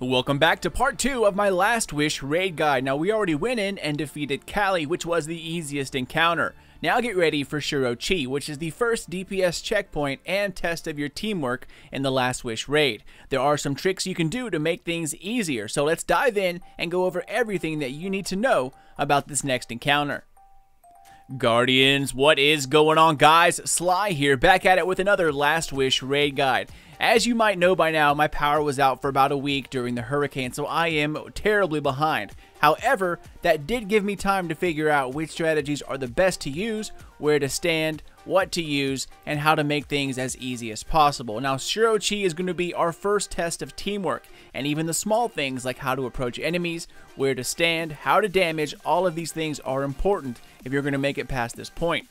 Welcome back to part 2 of my Last Wish raid guide. Now we already went in and defeated Callie, which was the easiest encounter. Now get ready for Shuro Chi, which is the first DPS checkpoint and test of your teamwork in the Last Wish raid. There are some tricks you can do to make things easier, so let's dive in and go over everything that you need to know about this next encounter. Guardians, what is going on, guys? Sly here, back at it with another Last Wish raid guide. As you might know by now, my power was out for about a week during the hurricane, so I am terribly behind. However, that did give me time to figure out which strategies are the best to use, where to stand, what to use, and how to make things as easy as possible. Now, Shuro Chi is going to be our first test of teamwork, and even the small things like how to approach enemies, where to stand, how to damage, all of these things are important if you're going to make it past this point.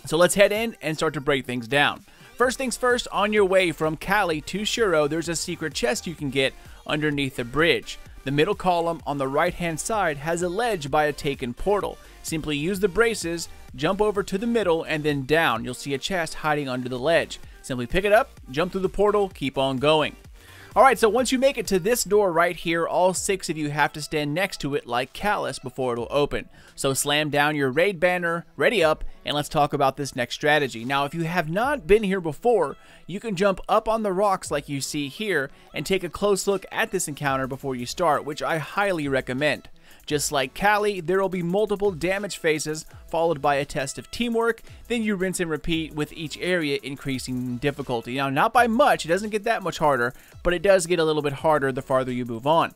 So let's head in and start to break things down. First things first, on your way from Callie to Shuro, there's a secret chest you can get underneath the bridge. The middle column on the right hand side has a ledge by a taken portal. Simply use the braces, jump over to the middle, and then down. You'll see a chest hiding under the ledge. Simply pick it up, jump through the portal, keep on going. Alright, so once you make it to this door right here, all 6 of you have to stand next to it like Callus before it'll open. So slam down your raid banner, ready up, and let's talk about this next strategy. Now, if you have not been here before, you can jump up on the rocks like you see here and take a close look at this encounter before you start, which I highly recommend. Just like Callie, there will be multiple damage phases followed by a test of teamwork, then you rinse and repeat with each area increasing difficulty. Now, not by much, it doesn't get that much harder, but it does get a little bit harder the farther you move on.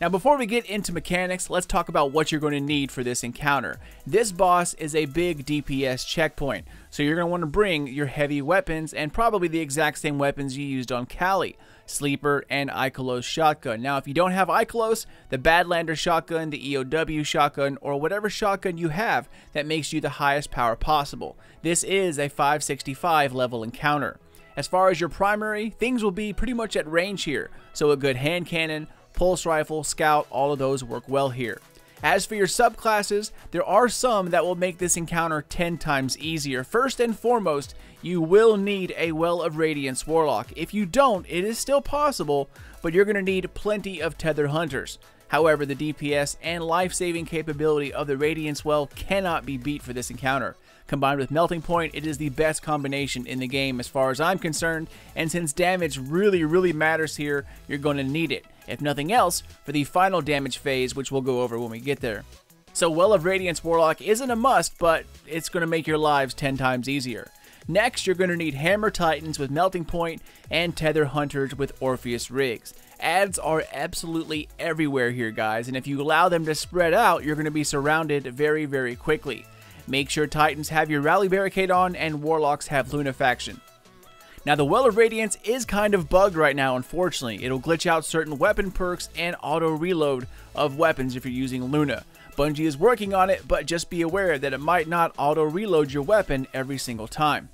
Now, before we get into mechanics, let's talk about what you're going to need for this encounter. This boss is a big DPS checkpoint, so you're going to want to bring your heavy weapons and probably the exact same weapons you used on Callie, Sleeper and Ikelos shotgun. Now, if you don't have Ikelos, the Badlander shotgun, the EOW shotgun, or whatever shotgun you have that makes you the highest power possible. This is a 565 level encounter. As far as your primary, things will be pretty much at range here, so a good hand cannon, pulse rifle, scout, all of those work well here. As for your subclasses, there are some that will make this encounter 10 times easier. First and foremost, you will need a Well of Radiance Warlock. If you don't, it is still possible, but you're going to need plenty of Tether Hunters. However, the DPS and life-saving capability of the Radiance Well cannot be beat for this encounter. Combined with Melting Point, it is the best combination in the game as far as I'm concerned, and since damage really matters here, you're going to need it. If nothing else, for the final damage phase, which we'll go over when we get there. So Well of Radiance Warlock isn't a must, but it's going to make your lives 10 times easier. Next, you're going to need Hammer Titans with Melting Point and Tether Hunters with Orpheus Rigs. Ads are absolutely everywhere here, guys, and if you allow them to spread out, you're going to be surrounded very quickly. Make sure Titans have your Rally Barricade on and Warlocks have Lunafaction. Now, the Well of Radiance is kind of bugged right now, unfortunately. It'll glitch out certain weapon perks and auto-reload of weapons if you're using Luna. Bungie is working on it, but just be aware that it might not auto-reload your weapon every single time.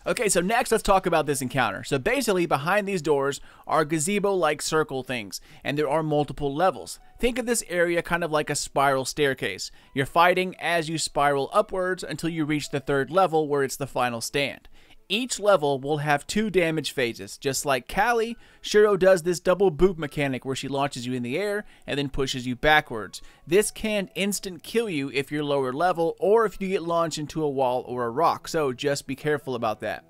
Okay, so next let's talk about this encounter. So basically, behind these doors are gazebo-like circle things, and there are multiple levels. Think of this area kind of like a spiral staircase. You're fighting as you spiral upwards until you reach the 3rd level where it's the final stand. Each level will have 2 damage phases. Just like Callie, Shuro does this double boop mechanic where she launches you in the air and then pushes you backwards. This can instant kill you if you're lower level or if you get launched into a wall or a rock, so just be careful about that.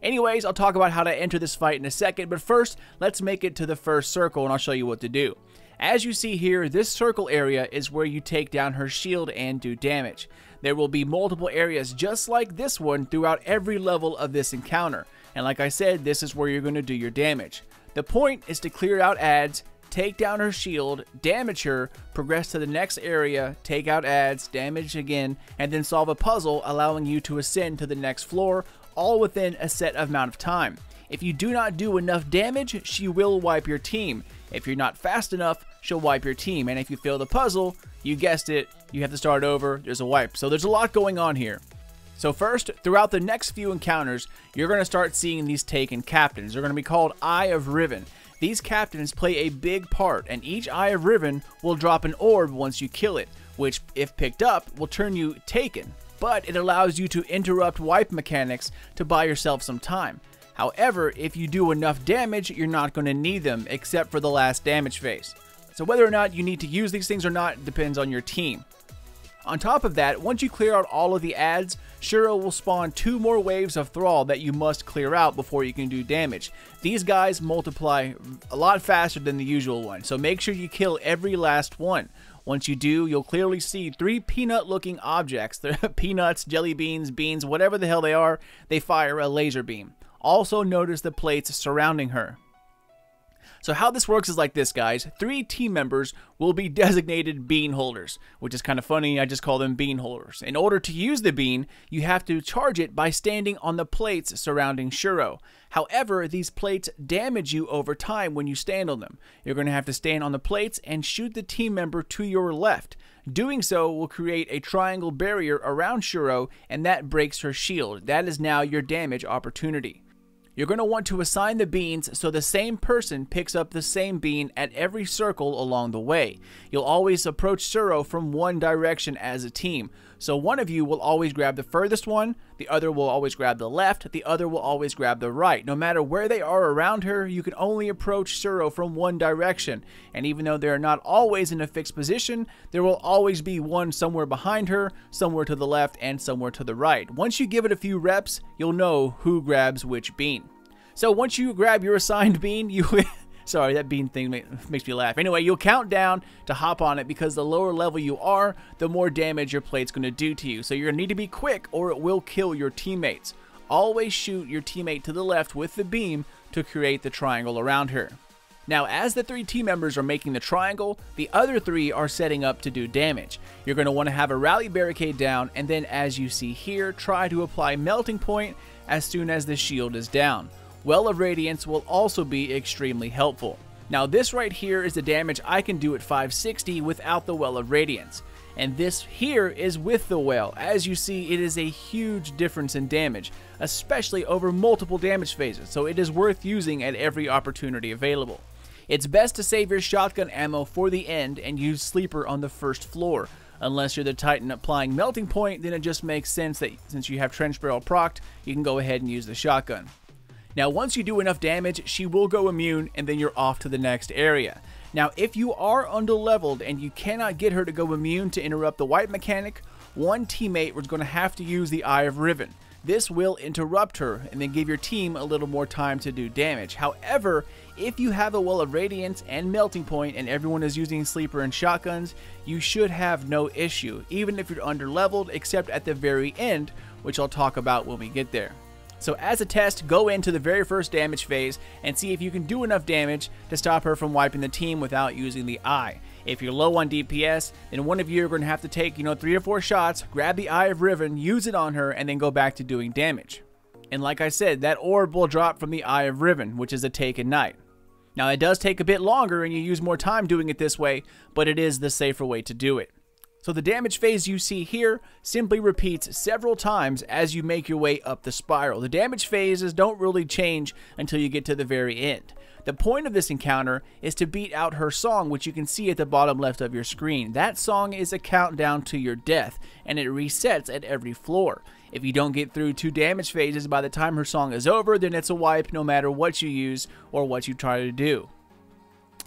Anyways, I'll talk about how to enter this fight in a second, but first, let's make it to the first circle and I'll show you what to do. As you see here, this circle area is where you take down her shield and do damage. There will be multiple areas just like this one throughout every level of this encounter, and like I said, this is where you're going to do your damage. The point is to clear out ads, take down her shield, damage her, progress to the next area, take out ads, damage again, and then solve a puzzle allowing you to ascend to the next floor, all within a set amount of time. If you do not do enough damage, she will wipe your team. If you're not fast enough, she'll wipe your team, and if you fail the puzzle, you guessed it, you have to start over, there's a wipe. So there's a lot going on here. So first, throughout the next few encounters, you're going to start seeing these taken captains. They're going to be called Eye of Riven. These captains play a big part, and each Eye of Riven will drop an orb once you kill it, which, if picked up, will turn you taken. But it allows you to interrupt wipe mechanics to buy yourself some time. However, if you do enough damage, you're not going to need them except for the last damage phase. So whether or not you need to use these things or not depends on your team. On top of that, once you clear out all of the ads, Shuro will spawn 2 more waves of Thrall that you must clear out before you can do damage. These guys multiply a lot faster than the usual one, so make sure you kill every last one. Once you do, you'll clearly see 3 peanut-looking objects. They're peanuts, jelly beans, beans, whatever the hell they are, they fire a laser beam. Also notice the plates surrounding her. So how this works is like this, guys. 3 team members will be designated bean holders, which is kind of funny. I just call them bean holders. In order to use the bean, you have to charge it by standing on the plates surrounding Shuro. However, these plates damage you over time when you stand on them. You're going to have to stand on the plates and shoot the team member to your left. Doing so will create a triangle barrier around Shuro, and that breaks her shield. That is now your damage opportunity. You're going to want to assign the beans so the same person picks up the same bean at every circle along the way. You'll always approach Shuro from one direction as a team. So one of you will always grab the furthest one, the other will always grab the left, the other will always grab the right. No matter where they are around her, you can only approach Shuro from one direction. And even though they're not always in a fixed position, there will always be one somewhere behind her, somewhere to the left, and somewhere to the right. Once you give it a few reps, you'll know who grabs which bean. So once you grab your assigned bean, sorry, that bean thing makes me laugh. Anyway, you'll count down to hop on it because the lower level you are, the more damage your plate's going to do to you. So you're going to need to be quick or it will kill your teammates. Always shoot your teammate to the left with the beam to create the triangle around her. Now, as the 3 team members are making the triangle, the other 3 are setting up to do damage. You're going to want to have a rally barricade down, and then as you see here, try to apply melting point as soon as the shield is down. Well of Radiance will also be extremely helpful. Now this right here is the damage I can do at 560 without the Well of Radiance. And this here is with the Well. As you see, it is a huge difference in damage, especially over multiple damage phases, so it is worth using at every opportunity available. It's best to save your shotgun ammo for the end and use Sleeper on the first floor. Unless you're the Titan applying Melting Point, then it just makes sense that since you have Trench Barrel procced, you can go ahead and use the shotgun. Now once you do enough damage, she will go immune and then you're off to the next area. Now if you are underleveled and you cannot get her to go immune to interrupt the wipe mechanic, one teammate was going to have to use the Eye of Riven. This will interrupt her and then give your team a little more time to do damage. However, if you have a Well of Radiance and Melting Point and everyone is using Sleeper and shotguns, you should have no issue, even if you're underleveled, except at the very end, which I'll talk about when we get there. So as a test, go into the very first damage phase and see if you can do enough damage to stop her from wiping the team without using the Eye. If you're low on DPS, then one of you are going to have to take, 3 or 4 shots, grab the Eye of Riven, use it on her, and then go back to doing damage. And like I said, that orb will drop from the Eye of Riven, which is a take at night. Now it does take a bit longer and you use more time doing it this way, but it is the safer way to do it. So the damage phase you see here simply repeats several times as you make your way up the spiral. The damage phases don't really change until you get to the very end. The point of this encounter is to beat out her song, which you can see at the bottom left of your screen. That song is a countdown to your death, and it resets at every floor. If you don't get through 2 damage phases by the time her song is over, then it's a wipe no matter what you use or what you try to do.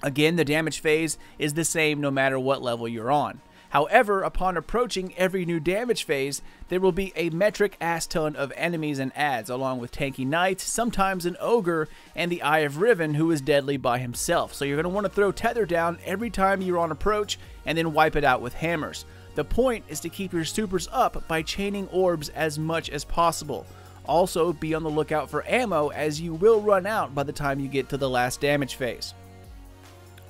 Again, the damage phase is the same no matter what level you're on. However, upon approaching every new damage phase, there will be a metric ass ton of enemies and adds, along with tanky knights, sometimes an ogre, and the Eye of Riven, who is deadly by himself. So you're going to want to throw Tether down every time you're on approach, and then wipe it out with hammers. The point is to keep your supers up by chaining orbs as much as possible. Also, be on the lookout for ammo, as you will run out by the time you get to the last damage phase.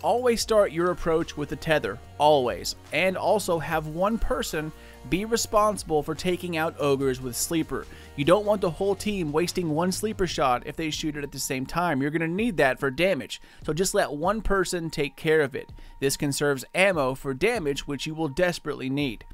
Always start your approach with a tether, always, and also have one person be responsible for taking out ogres with Sleeper. You don't want the whole team wasting one Sleeper shot if they shoot it at the same time. You're going to need that for damage, so just let one person take care of it. This conserves ammo for damage, which you will desperately need.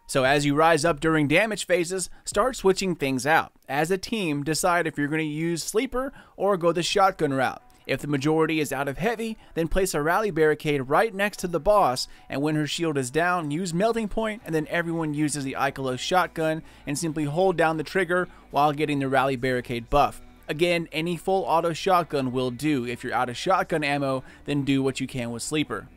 So as you rise up during damage phases, start switching things out. As a team, decide if you're going to use Sleeper or go the shotgun route. If the majority is out of heavy, then place a rally barricade right next to the boss, and when her shield is down, use Melting Point, and then everyone uses the Ikelos shotgun and simply hold down the trigger while getting the rally barricade buff. Again, any full auto shotgun will do. If you're out of shotgun ammo, then do what you can with sleeper.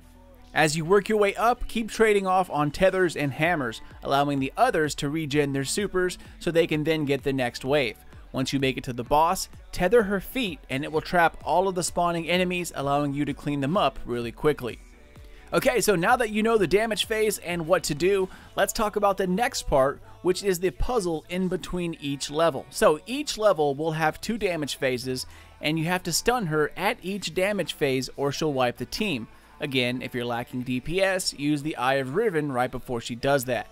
As you work your way up, keep trading off on tethers and hammers, allowing the others to regen their supers so they can then get the next wave. Once you make it to the boss, tether her feet and it will trap all of the spawning enemies, allowing you to clean them up really quickly. Okay, so now that you know the damage phase and what to do, let's talk about the next part, which is the puzzle in between each level. So each level will have 2 damage phases, and you have to stun her at each damage phase or she'll wipe the team. Again, if you're lacking DPS, use the Eye of Riven right before she does that.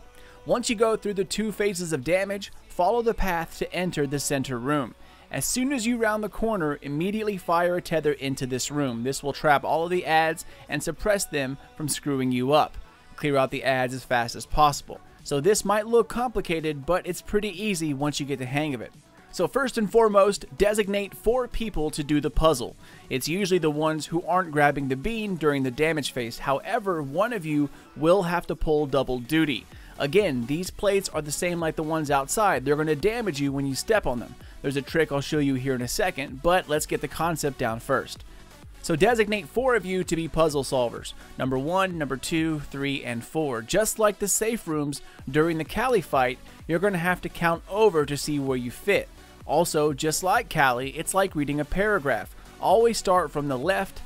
Once you go through the 2 phases of damage, follow the path to enter the center room. As soon as you round the corner, immediately fire a tether into this room. This will trap all of the adds and suppress them from screwing you up. Clear out the adds as fast as possible. So this might look complicated, but it's pretty easy once you get the hang of it. So first and foremost, designate 4 people to do the puzzle. It's usually the ones who aren't grabbing the bean during the damage phase. However, one of you will have to pull double duty. Again, these plates are the same like the ones outside. They're going to damage you when you step on them. There's a trick I'll show you here in a second, but let's get the concept down first. So designate 4 of you to be puzzle solvers. Number 1, number 2, 3, and 4. Just like the safe rooms during the Callie fight, you're going to have to count over to see where you fit. Also, just like Callie, it's like reading a paragraph. Always start from the left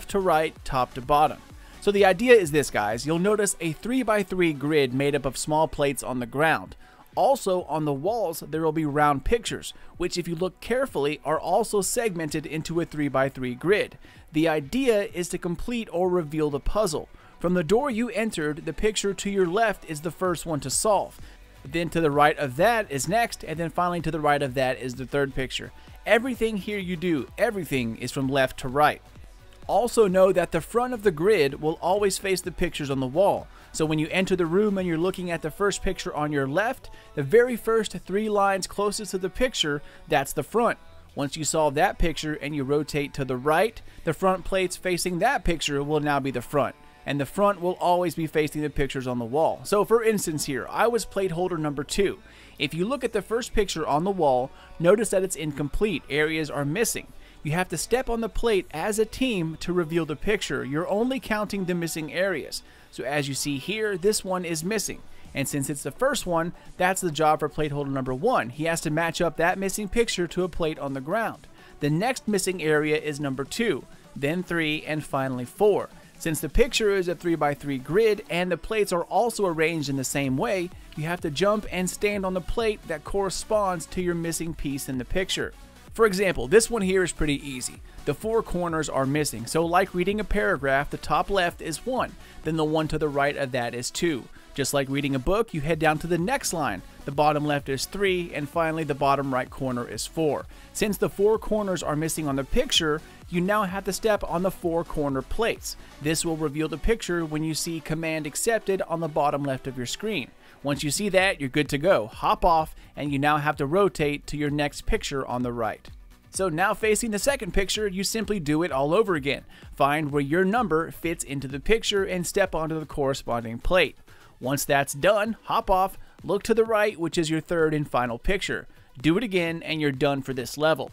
to right, top to bottom. So the idea is this, guys. You'll notice a 3x3 grid made up of small plates on the ground. Also, on the walls, there will be round pictures, which if you look carefully are also segmented into a 3x3 grid. The idea is to complete or reveal the puzzle. From the door you entered, the picture to your left is the first one to solve. Then to the right of that is next, and then finally to the right of that is the third picture. Everything here you do, everything is from left to right. Also know that the front of the grid will always face the pictures on the wall. So when you enter the room and you're looking at the first picture on your left, the very first 3 lines closest to the picture, that's the front. Once you solve that picture and you rotate to the right, the front plates facing that picture will now be the front. And the front will always be facing the pictures on the wall. So for instance here, I was plate holder number 2. If you look at the first picture on the wall, notice that it's incomplete. Areas are missing. You have to step on the plate as a team to reveal the picture. You're only counting the missing areas. So as you see here, this one is missing. And since it's the first one, that's the job for plate holder number 1. He has to match up that missing picture to a plate on the ground. The next missing area is number 2, then 3, and finally 4. Since the picture is a 3x3 grid and the plates are also arranged in the same way, you have to jump and stand on the plate that corresponds to your missing piece in the picture. For example, this one here is pretty easy. The 4 corners are missing, so like reading a paragraph, the top left is 1, then the one to the right of that is 2. Just like reading a book, you head down to the next line. The bottom left is 3, and finally the bottom right corner is 4. Since the 4 corners are missing on the picture, you now have to step on the 4 corner plates. This will reveal the picture when you see command accepted on the bottom left of your screen. Once you see that, you're good to go. Hop off, and you now have to rotate to your next picture on the right. So now facing the second picture, you simply do it all over again. Find where your number fits into the picture and step onto the corresponding plate. Once that's done, hop off, look to the right, which is your third and final picture. Do it again, and you're done for this level.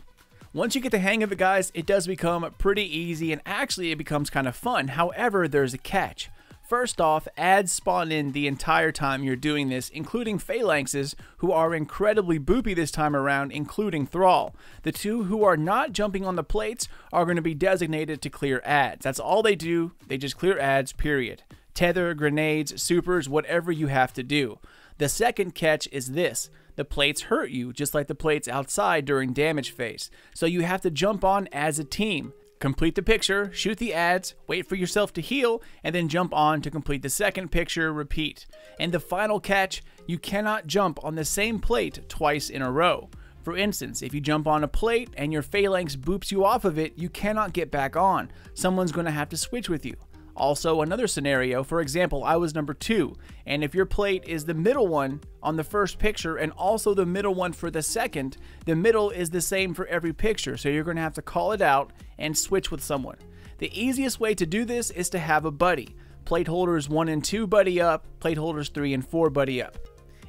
Once you get the hang of it, guys, it does become pretty easy, and actually it becomes kind of fun. However, there's a catch. First off, ads spawn in the entire time you're doing this, including phalanxes, who are incredibly boopy this time around, including Thrall. The 2 who are not jumping on the plates are going to be designated to clear ads. That's all they do. They just clear ads, period. Tether, grenades, supers, whatever you have to do. The second catch is this. The plates hurt you, just like the plates outside during damage phase. So you have to jump on as a team. Complete the picture, shoot the ads, wait for yourself to heal, and then jump on to complete the second picture, repeat. And the final catch, you cannot jump on the same plate twice in a row. For instance, if you jump on a plate and your phalanx boops you off of it, you cannot get back on. Someone's going to have to switch with you. Also, another scenario, for example, I was number 2, and if your plate is the middle one on the first picture and also the middle one for the second, the middle is the same for every picture, so you're going to have to call it out and switch with someone. The easiest way to do this is to have a buddy. Plate holders 1 and 2 buddy up, plate holders 3 and 4 buddy up.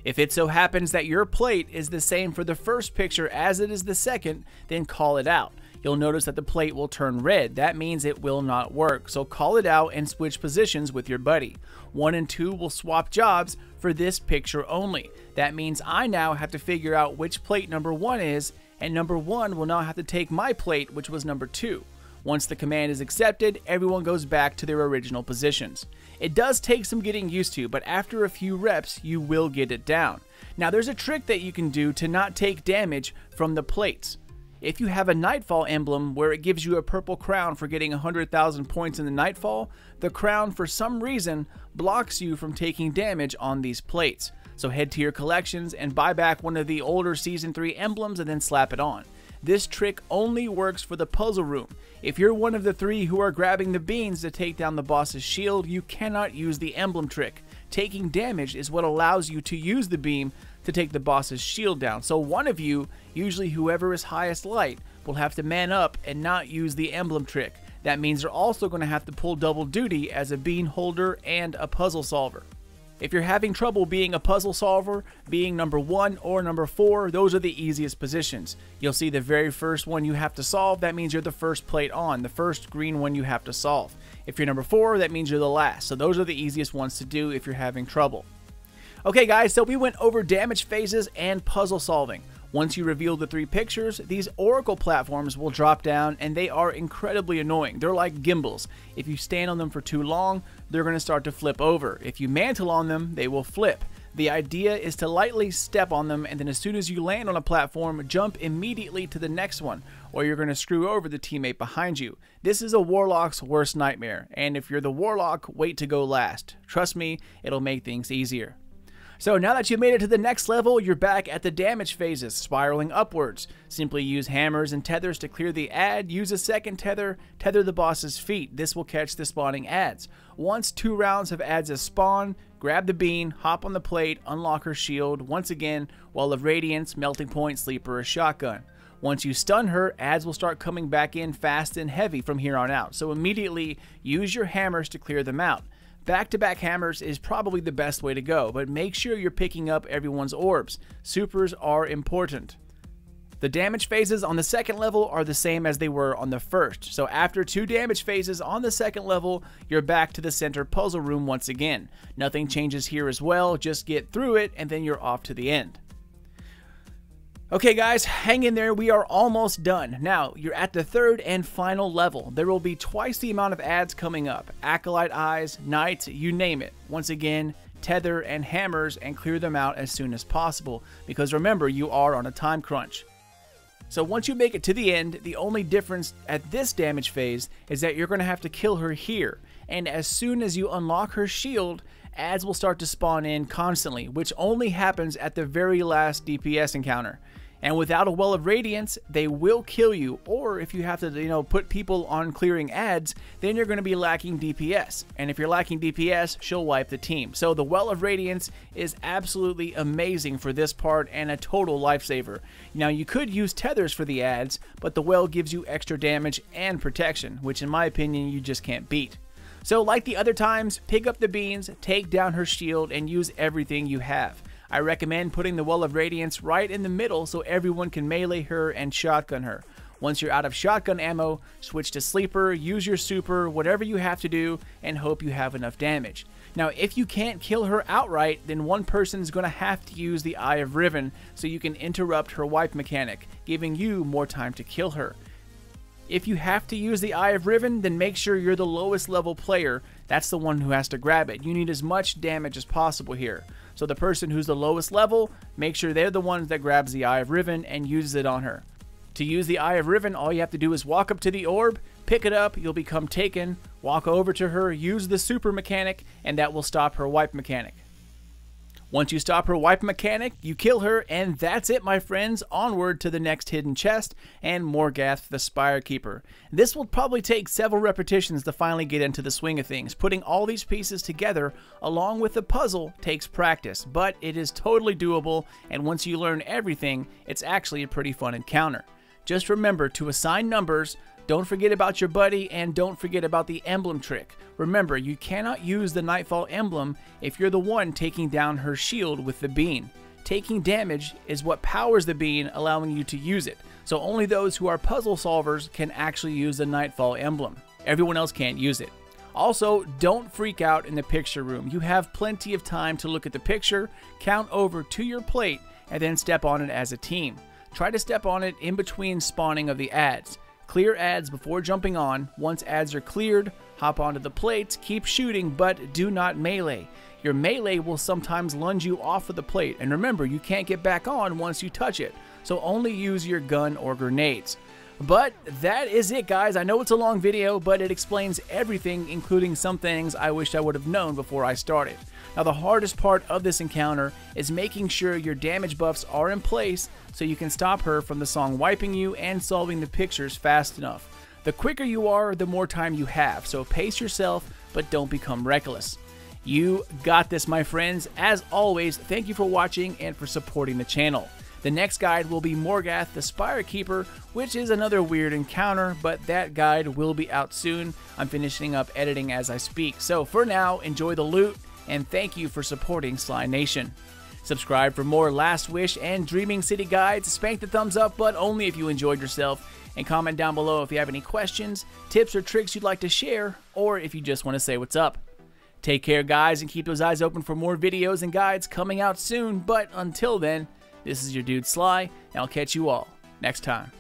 If it so happens that your plate is the same for the first picture as it is the second, then call it out. You'll notice that the plate will turn red. That means it will not work. So call it out and switch positions with your buddy. 1 and 2 will swap jobs for this picture only. That means I now have to figure out which plate number 1 is, and number 1 will now have to take my plate, which was number 2. Once the command is accepted, everyone goes back to their original positions. It does take some getting used to, but after a few reps, you will get it down. Now there's a trick that you can do to not take damage from the plates. If you have a Nightfall emblem where it gives you a purple crown for getting 100,000 points in the Nightfall, the crown for some reason blocks you from taking damage on these plates. So head to your collections and buy back one of the older Season 3 emblems and then slap it on. This trick only works for the puzzle room. If you're one of the 3 who are grabbing the beans to take down the boss's shield, you cannot use the emblem trick. Taking damage is what allows you to use the beam to take the boss's shield down. So one of you, usually whoever is highest light, will have to man up and not use the emblem trick. That means they're also going to have to pull double duty as a bean holder and a puzzle solver. If you're having trouble being a puzzle solver, being number 1 or number 4, those are the easiest positions. You'll see the very first one you have to solve, that means you're the first plate on, the first green one you have to solve. If you're number 4, that means you're the last. So those are the easiest ones to do if you're having trouble. Okay guys, so we went over damage phases and puzzle solving. Once you reveal the 3 pictures, these oracle platforms will drop down and they are incredibly annoying. They're like gimbals. If you stand on them for too long, they're going to start to flip over. If you mantle on them, they will flip. The idea is to lightly step on them, and then as soon as you land on a platform, jump immediately to the next one, or you're going to screw over the teammate behind you. This is a warlock's worst nightmare, and if you're the warlock, wait to go last. Trust me, it'll make things easier. So now that you've made it to the next level, you're back at the damage phases, spiraling upwards. Simply use hammers and tethers to clear the ad, use a second tether, tether the boss's feet. This will catch the spawning ads. Once 2 rounds of ads have spawned, grab the bean, hop on the plate, unlock her shield, once again, Wall of Radiance, Melting Point, Sleeper, or Shotgun. Once you stun her, ads will start coming back in fast and heavy from here on out, so immediately use your hammers to clear them out. Back-to-back hammers is probably the best way to go, but make sure you're picking up everyone's orbs. Supers are important. The damage phases on the second level are the same as they were on the first, so after 2 damage phases on the second level, you're back to the center puzzle room once again. Nothing changes here as well, just get through it and then you're off to the end. Okay guys, hang in there, we are almost done. Now, you're at the 3rd and final level. There will be twice the amount of ads coming up. Acolyte eyes, knights, you name it. Once again, tether and hammers and clear them out as soon as possible, because remember, you are on a time crunch. So once you make it to the end, the only difference at this damage phase is that you're going to have to kill her here. And as soon as you unlock her shield, ads will start to spawn in constantly, which only happens at the very last DPS encounter. And without a Well of Radiance, they will kill you, or if you have to, put people on clearing ads, then you're going to be lacking DPS. And if you're lacking DPS, she'll wipe the team. So the Well of Radiance is absolutely amazing for this part and a total lifesaver. Now you could use tethers for the ads, but the Well gives you extra damage and protection, which in my opinion you just can't beat. So like the other times, pick up the beans, take down her shield, and use everything you have. I recommend putting the Well of Radiance right in the middle so everyone can melee her and shotgun her. Once you're out of shotgun ammo, switch to Sleeper, use your super, whatever you have to do, and hope you have enough damage. Now, if you can't kill her outright, then one person is going to have to use the Eye of Riven so you can interrupt her wipe mechanic, giving you more time to kill her. If you have to use the Eye of Riven, then make sure you're the lowest level player. That's the one who has to grab it. You need as much damage as possible here. So the person who's the lowest level, make sure they're the ones that grabs the Eye of Riven and uses it on her. To use the Eye of Riven, all you have to do is walk up to the orb, pick it up, you'll become taken, walk over to her, use the super mechanic, and that will stop her wipe mechanic. Once you stop her wipe mechanic, you kill her, and that's it, my friends. Onward to the next hidden chest and Morgath the Spire Keeper. This will probably take several repetitions to finally get into the swing of things. Putting all these pieces together along with the puzzle takes practice, but it is totally doable, and once you learn everything, it's actually a pretty fun encounter. Just remember to assign numbers, don't forget about your buddy, and don't forget about the emblem trick. Remember, you cannot use the Nightfall emblem if you're the one taking down her shield with the bean. Taking damage is what powers the bean, allowing you to use it. So only those who are puzzle solvers can actually use the Nightfall emblem. Everyone else can't use it. Also, don't freak out in the picture room. You have plenty of time to look at the picture, count over to your plate, and then step on it as a team. Try to step on it in between spawning of the ads. Clear ads before jumping on. Once ads are cleared, hop onto the plates, keep shooting, but do not melee. Your melee will sometimes lunge you off of the plate, and remember, you can't get back on once you touch it, so only use your gun or grenades. But that is it, guys. I know it's a long video, but it explains everything, including some things I wish I would have known before I started. Now, the hardest part of this encounter is making sure your damage buffs are in place so you can stop her from the song wiping you and solving the pictures fast enough. The quicker you are, the more time you have, so pace yourself, but don't become reckless. You got this, my friends. As always, thank you for watching and for supporting the channel. The next guide will be Morgath the Spire Keeper, which is another weird encounter, but that guide will be out soon. I'm finishing up editing as I speak. So for now, enjoy the loot, and thank you for supporting Slynation. Subscribe for more Last Wish and Dreaming City guides. Spank the thumbs up, but only if you enjoyed yourself. And comment down below if you have any questions, tips, or tricks you'd like to share, or if you just want to say what's up. Take care, guys, and keep those eyes open for more videos and guides coming out soon. But until then, this is your dude Sly, and I'll catch you all next time.